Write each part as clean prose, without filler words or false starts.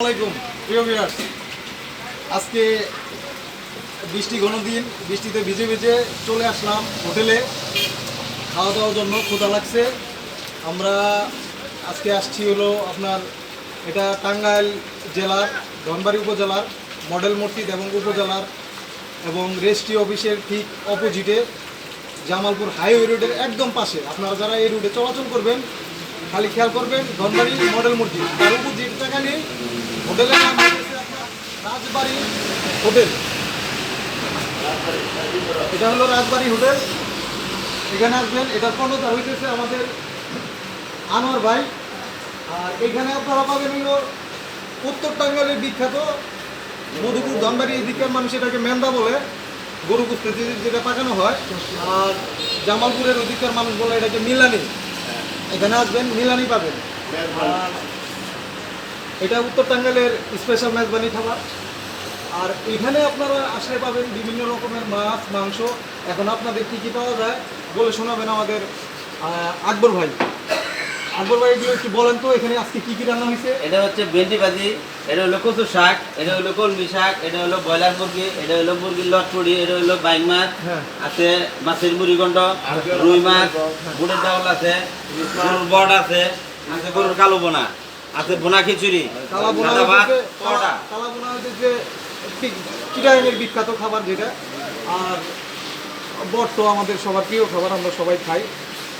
আসসালামাইকুম প্রিয় ভিউয়ার্স, আজকে বৃষ্টি ঘন দিন, বৃষ্টিতে ভিজে ভিজে চলে আসলাম হোটেলে খাওয়া দাওয়ার জন্য। ক্ষুধা লাগছে। আমরা আজকে আসছি হলো আপনার এটা টাঙ্গাইল জেলার ধনবাড়ী উপজেলার মডেল মসজিদ এবং উপজেলার এবং রেজিস্ট্রি অফিসের ঠিক অপোজিটে জামালপুর হাইওয়ে রোডের একদম পাশে। আপনারা যারা এই রুটে চলাচল করবেন খালি খেয়াল করবেন ধনবাড়ী মডেল মসজিদ, তার অপোজিট টাকা নেই হোটেলের নাম হচ্ছে রাজবাড়ী হোটেল। এটা হলো রাজবাড়ী হোটেল, এখানে আসবেন। এটার কর্ণধার হইতেছে আমাদের আনোয়ার ভাই। আর এখানে আপনারা পাবেন হলো উত্তর টাঙ্গাইলের বিখ্যাত মধুপুর ধনবাড়ি, এই দিকের মানুষ এটাকে মেন্দা বলে, গরু কুস্তে যেটা পাকানো হয়। আর জামালপুরের ওদিকের মানুষ বলে এটাকে মিলানি। এখানে আসবেন মিলানি পাবেন। আর এটা উত্তর টাঙ্গাইলের স্পেশাল মেজবানি খাবার। আর এখানে আপনারা আসলে পাবেন বিভিন্ন রকমের মাছ, মাংস। এখন আপনাদের কী কী পাওয়া যায় বলে শোনাবেন আমাদের আকবর ভাই। আকবর ভাই, এগুলো একটু বলেন তো এখানে আজকে কী কী রান্না হয়েছে। এটা হচ্ছে ভেন্ডি ভাজি, এটা হলো কচু শাক, এটা হলো কলমি শাক, এটা হলো ব্রয়লার মুরগি, এটা হলো মুরগির লটপুরি, এটা হলো বাইং মাছ আছে, মাছের মুড়িগন্ড, রুই মাছ, গুড়ের ডাউল আছে, গরুর বট আছে, আছে গরুর কালো বোনা আছে, বোনা খিচুড়ি, সাদা ভাত, পরোটা। কালা বোনা হচ্ছে চিটাগাংয়ের বিখ্যাত খাবার যেটা। আর বট তো আমাদের সবার প্রিয় খাবার, আমরা সবাই খাই।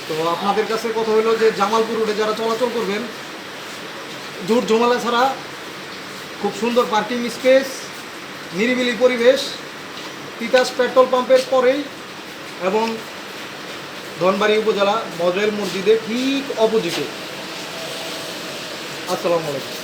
তো আপনাদের কাছে কথা হলো যে জামালপুর রোডে যারা চলাচল করবেন, দূর ঝামেলা ছাড়া খুব সুন্দর পার্কিং স্পেস, নিরিবিলি পরিবেশ, তিতাস পেট্রোল পাম্পের পরেই এবং ধনবাড়ী উপজেলা মডেল মসজিদের ঠিক অপোজিটে। আসসালামু আলাইকুম।